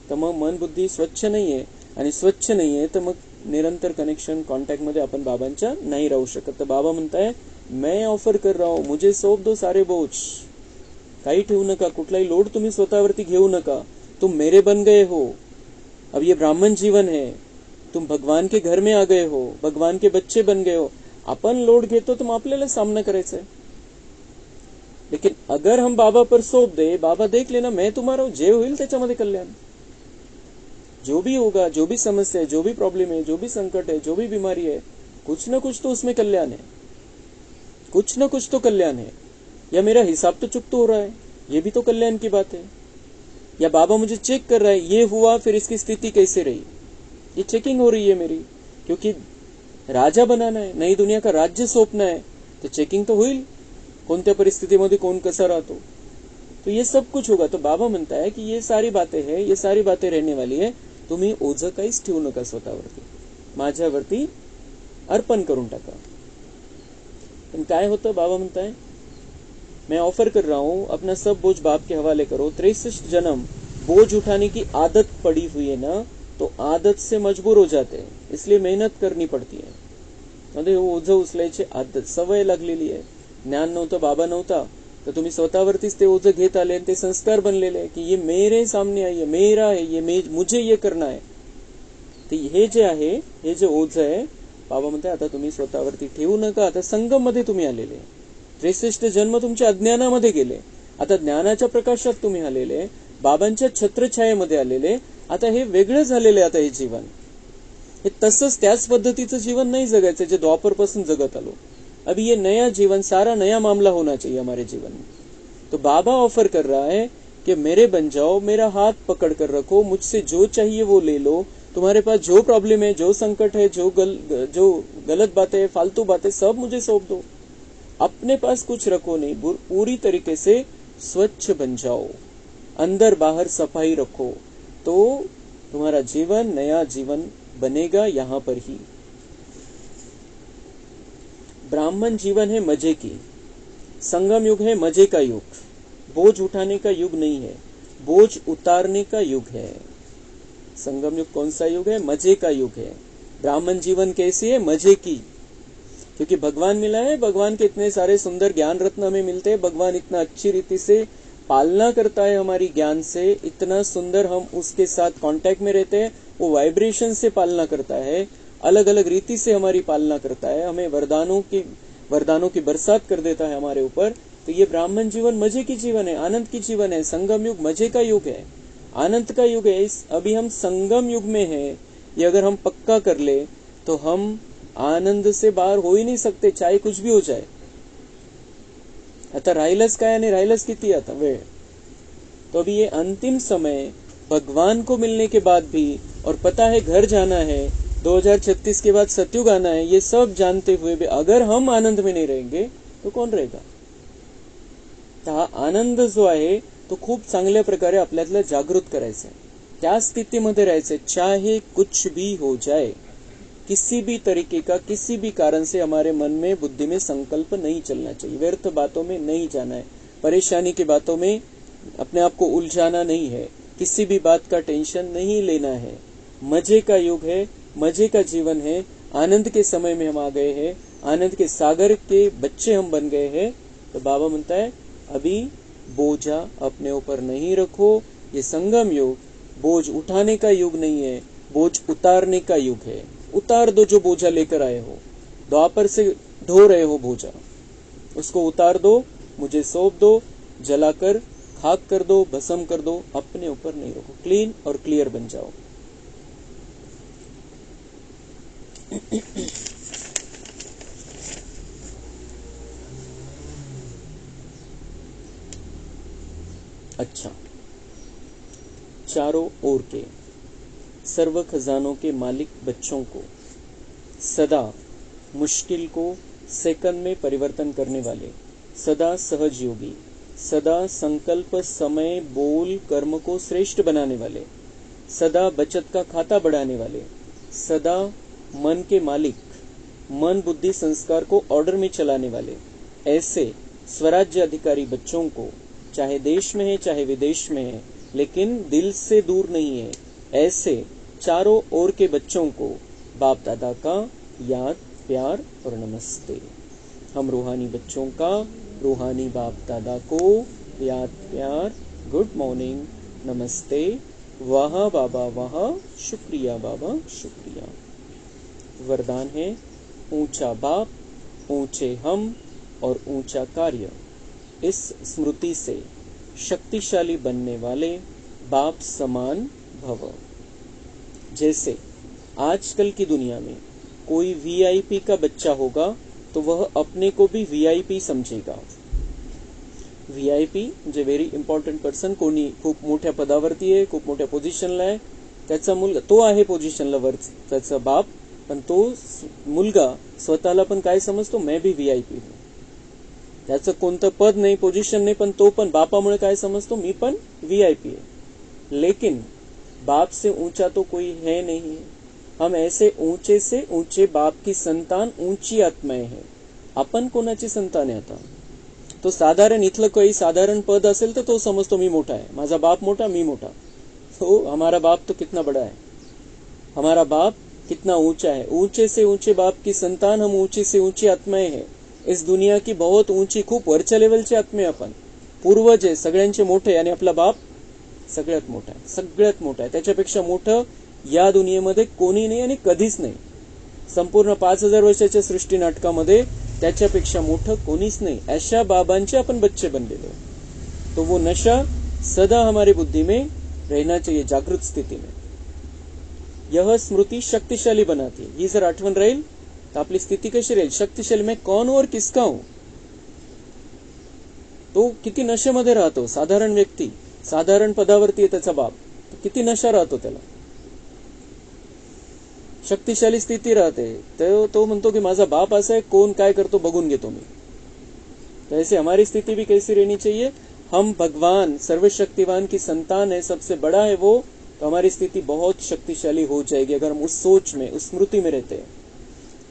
तर मग मन बुद्धी स्वच्छ नाहीये. आणि स्वच्छ नाहीये तर मग निरंतर कनेक्शन, कॉन्टॅक्ट मध्ये आपण बाबांच्या नाही राहू शकत. तर बाबा म्हणताय मैं ऑफर कर रहा हूं, मुझे सौंप दो सारे बोझ. काही ठेवू नका, कुठलाही लोड तुम्ही स्वतःवरती घेऊ नका. तुम मेरे बन गए हो, अब ये ब्राह्मण जीवन है, तुम भगवान के घर में आ गए हो, भगवान के बच्चे बन गए हो. आपण लोड घेतो तर मग आपल्याला सामना करायचा है. लेकिन अगर हम बाबा पर सौंप दे, बाबा देख लेना मैं तुम्हारा हूं, जे होईल त्याच्यामध्ये कल्याण. जो भी होगा, जो भी समस्या है, जो भी प्रॉब्लम है, जो भी संकट है, जो भी बीमारी है, कुछ ना कुछ तो उसमें कल्याण है, कुछ ना कुछ तो कल्याण है. या मेरा हिसाब तो चुकता हो रहा है, ये भी तो कल्याण की बात है. या बाबा मुझे चेक कर रहा है, ये हुआ फिर इसकी स्थिति कैसे रही, ये चेकिंग हो रही है मेरी, क्योंकि राजा बनाना है, नई दुनिया का राज्य सौंपना है, तो चेकिंग तो होईल, कोणत्या परिस्थितीमध्ये कोण कसा राहतो. तो ये सब कुछ होगा. तो बाबा म्हणता है कि ये सारी बातें है, ये सारी बातें रहने वाली है. तुम्ही ओझं काहीच ठेवू नका स्वतःवरती, माझ्यावरती अर्पण करून टाका. पण काय होतं, बाबा म्हणताय मैं ऑफर कर रहा हूं, अपना सब बोझ बाप के हवाले करो. 63 जन्म बोझ उठाने की आदत पड़ी हुई है ना, तो आदत से मजबूर हो जाते हैं, इसलिए मेहनत करनी पड़ती है. म्हणजे ओझं उचलायची आदत, सवय लागलेली आहे. ज्ञान नव्हतं, बाबा नव्हता, तर तुम्ही स्वतःवरतीच ते ओझं घेत आले आणि ते संस्कार बनलेले आहे की ये मेरे सामने आहे, ये मेरा है, ये मुझे ये करना है. ते हे जे आहे, हे जे ओझं आहे, बाबा म्हणते आता तुम्ही स्वतःवरती ठेवू नका. आता संगम मध्ये तुम्ही आलेले, 63 जन्म तुमच्या अज्ञानामध्ये गेले, आता ज्ञानाच्या प्रकाशात तुम्ही आलेले, बाबांच्या छत्रछायेमध्ये आलेले. आता हे वेगळं झालेले, आता हे जीवन हे तसंच त्याच पद्धतीचं जीवन नाही जगायचं जे द्वापर पासून जगत आलो. अभी ये नया जीवन, सारा नया मामला होना चाहिए हमारे जीवन में. तो बाबा ऑफर कर रहा है कि मेरे बन जाओ, मेरा हाथ पकड़ कर रखो, मुझसे जो चाहिए वो ले लो. तुम्हारे पास जो प्रॉब्लम है, जो संकट है, जो गलत बातें, फालतू बातें, सब मुझे सौंप दो. अपने पास कुछ रखो नहीं, पूरी तरीके से स्वच्छ बन जाओ, अंदर बाहर सफाई रखो, तो तुम्हारा जीवन नया जीवन बनेगा यहाँ पर ही. ब्राह्मण जीवन है मजे की, संगम युग है मजे का युग. बोझ उठाने का युग नहीं है, बोझ उतारने का युग है. संगम युग कौन सा युग है? मजे का युग है. ब्राह्मण जीवन कैसी है? मजे की, क्योंकि भगवान मिला है, भगवान के इतने सारे सुंदर ज्ञान रत्न हमें मिलते हैं, भगवान इतना अच्छी रीति से पालना करता है हमारी ज्ञान से, इतना सुंदर हम उसके साथ कांटेक्ट में रहते हैं, वो वाइब्रेशन से पालना करता है. अलग अलग रीति से हमारी पालना करता है, हमें वरदानों की बरसात कर देता है हमारे ऊपर। तो ये ब्राह्मण जीवन मजे की जीवन है, आनंद की जीवन है। संगम युग मजे का युग है, आनंद का युग है। अभी हम संगम युग में हैं, ये अगर हम पक्का कर ले तो हम आनंद से बाहर हो ही नहीं सकते, चाहे कुछ भी हो जाए। आता राहिलंच काय आणि राहिलंच किती आता वेळ। तो अभी ये अंतिम समय भगवान को मिलने के बाद भी, और पता है घर जाना है, 2036 के बाद सतयुग आना है, ये सब जानते हुए भी अगर हम आनंद में नहीं रहेंगे तो कौन रहेगा। हा आनंद जो आहे तो खूप चांगल्या प्रकारे आपल्यातला जागृत करायचा आहे, त्या स्थितीमध्ये राहायचंय, चाहे कुछ भी हो जाए। किसी भी तरीके का, किसी भी कारण से हमारे मन में, बुद्धि में संकल्प नहीं चलना चाहिए, व्यर्थ बातों में नहीं जाना है, परेशानी की बातों में अपने आप को उलझाना नहीं है, किसी भी बात का टेंशन नहीं लेना है। मजे का युग है, मजे का जीवन है, आनंद के समय में हम आ गए हैं, आनंद के सागर के बच्चे हम बन गए हैं। तो बाबा म्हणता है अभी बोझा अपने ऊपर नहीं रखो। ये संगम युग बोझ उठाने का युग नहीं है, बोझ उतारने का युग है। उतार दो जो बोझा लेकर आए हो, द्वापर से ढो रहे हो बोझा, उसको उतार दो, मुझे सौंप दो, जलाकर खाक कर दो, भस्म कर दो, अपने ऊपर नहीं रखो। क्लीन और क्लियर बन जाओ। अच्छा, चारों ओर के सर्व खजानों के मालिक बच्चों को, सदा मुश्किल को सेकंड में परिवर्तन करने वाले, सदा सहज योगी, सदा संकल्प, समय, बोल, कर्म को श्रेष्ठ बनाने वाले, सदा बचत का खाता बढ़ाने वाले, सदा मन के मालिक, मन बुद्धि संस्कार को ऑर्डर में चलाने वाले, ऐसे स्वराज्य अधिकारी बच्चों को, चाहे देश में है चाहे विदेश में है, लेकिन दिल से दूर नहीं है, ऐसे चारों ओर के बच्चों को बाप दादा का याद, प्यार और नमस्ते। हम रूहानी बच्चों का रूहानी बाप दादा को याद, प्यार, गुड मॉर्निंग, नमस्ते, वाह बाबा वाह, शुक्रिया बाबा शुक्रिया। वरदान है ऊंचा बाप, ऊंचे हम और ऊंचा कार्य। इस स्मृति से शक्तिशाली बनने वाले बाप समान भव। जैसे आजकल की दुनिया में कोई वीआईपी का बच्चा होगा तो वह अपने को भी वीआईपी समझेगा। व्हीआयपी म्हणजे व्हेरी इम्पॉर्टंट पर्सन, कोणी खूप मोठ्या पदावरती आहे, खूप मोठ्या पोझिशनला आहे, त्याचा मुलगा तो आहे पोझिशनला वर, त्याचा बाप, पण तो मुलगा स्वतःला पण काय समजतो, मैं भी वीआईपी हूं। त्याचं कोणतं पद नाही, पोझिशन नाही, पण तो पण बापामुळे काय समजतो, मी पण वीआईपी है। लेकिन बाप से ऊंचा तो कोई है नहीं। हम ऐसे ऊंचे से ऊंचे बाप की संतान, ऊंची आत्माएं हैं। आपण कोणाची संतान आहे आता? तो साधारण इथलं काही साधारण पद असेल तर तो समजतो मी मोठा है, माझा बाप मोठा, मी मोठा। तो हमारा बाप तो कितना बड़ा है, हमारा बाप कितना ऊंचा है। ऊंचे से ऊंचे बाप की संतान हम, ऊंची से ऊंची आत्माएं हैं। इस दुनिया की बहुत ऊंची, खूप वरच्या लेवलची आत्मे आपण, पूर्वज आहे, सगळ्यांचे मोठे, आणि आपला बाप सगळ्यात मोठा आहे, सगळ्यात मोठा आहे। त्याच्यापेक्षा मोठं या दुनियेमध्ये कोणी नाही आणि कधीच नाही। संपूर्ण 5000 वर्षाच्या सृष्टी नाटकामध्ये त्याच्यापेक्षा मोठं कोणीच नाही। ऐशा बाबांचे अपन बच्चे बनलेले। तो वो नशा सदा हमारी बुद्धि में रहना चाहिए, जागृत स्थिति में। यह स्मृति शक्तिशाली बनाती है। ही जर आठवण राहील तर आपली स्थिती कशी राहील, शक्तिशाली। मैं कौन और किसका हूं? तो किती नशेमध्ये राहतो, साधारण व्यक्ती, साधारण पदावरती आहे त्याचा बाप, तो किती नशा राहतो त्याला, शक्तिशाली स्थिती राहते। तो म्हणतो की माझा बाप असा आहे, कोण काय करतो बघून घेतो मी। तो ऐसे हमारी स्थिति भी कैसी रहनी चाहिए, हम भगवान सर्वशक्तिवान की संतान है, सबसे बड़ा है वो, तो हमारी स्थिति बहुत शक्तिशाली हो जाएगी अगर हम उस सोच में, उस स्मृति में रहते हैं।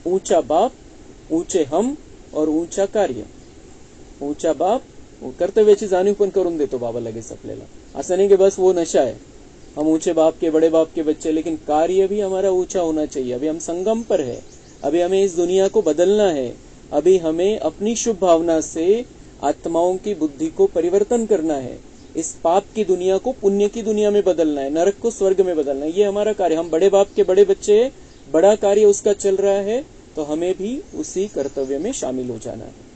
ऊंचा बाप, ऊंचे हम और ऊंचा कार्य। ऊंचा बाप, कर्तव्याची जाणीव पण करून देतो बाबा लगेच आपल्याला। असं नाही की बस वो नशा है, हम ऊंचे बाप के, बड़े बाप के बच्चे, लेकिन कार्य भी हमारा ऊंचा होना चाहिए। अभी हम संगम पर है, अभी हमें इस दुनिया को बदलना है, अभी हमें अपनी शुभ भावना से आत्माओं की बुद्धि को परिवर्तन करना है। इस पाप की दुनिया को पुण्य की दुनिया में बदलना है, नरक को स्वर्ग में बदलना है, ये हमारा कार्य। हम बड़े बाप के बड़े बच्चे, बड़ा कार्य उसका चल रहा है तो हमें भी उसी कर्तव्य में शामिल हो जाना है।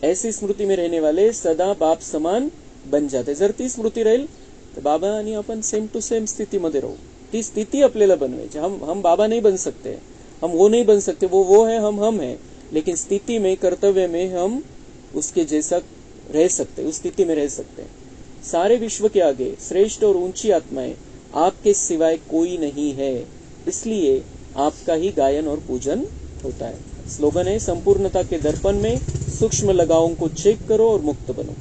ऐसी स्मृती में रहने वाले सदा बाप समान बन जाते। जर ती स्मृती राहील तर बाबा आणि आपण सेम टू सेम स्थितीमध्ये राहू। ती स्थिती आपल्याला बनवायची। हम बाबा नहीं बन सकते, हम वो नहीं बन सकते, वो है, हम है, लेकिन स्थिति में, कर्तव्य में हम उसके जैसा रह सकते, उस स्थिति में रह सकते। सारे विश्व के आगे श्रेष्ठ और ऊंची आत्माएं आपके सिवाय कोई नहीं है, इसलिए आपका ही गायन और पूजन होता है। स्लोगन है, संपूर्णता के दर्पण में सूक्ष्म लगावों को चेक करो और मुक्त बनो।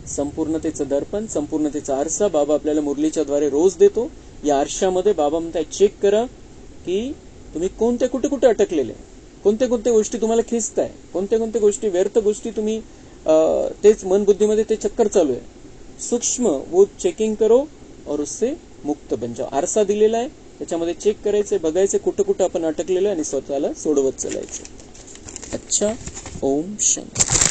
संपूर्णतेचं दर्पण, संपूर्णतेचा आरसा बाबा आपल्याला मुरलीच्या द्वारे रोज देतो। या आरशामध्ये बाबा म्हणतात चेक करा की तुम्ही कोणत्या कुठे कुठे अटकलेले, कोणत्या कोणत्या गोष्टी तुम्हाला खिचताय, कोणत्या कोणत्या गोष्टी, व्यर्थ गोष्टी तुम्ही तेच मन बुद्धीमध्ये ते चक्कर चालू आहे। सूक्ष्म वो चेकिंग करो और उससे मुक्त बन जाओ। आरसा दिलेला आहे, त्याच्यामध्ये चेक करायचे, बघायचे कुठं कुठं आपण अटकलेलो आणि स्वतःला सोडवत चालायचं। अच्छा, ओम शांती।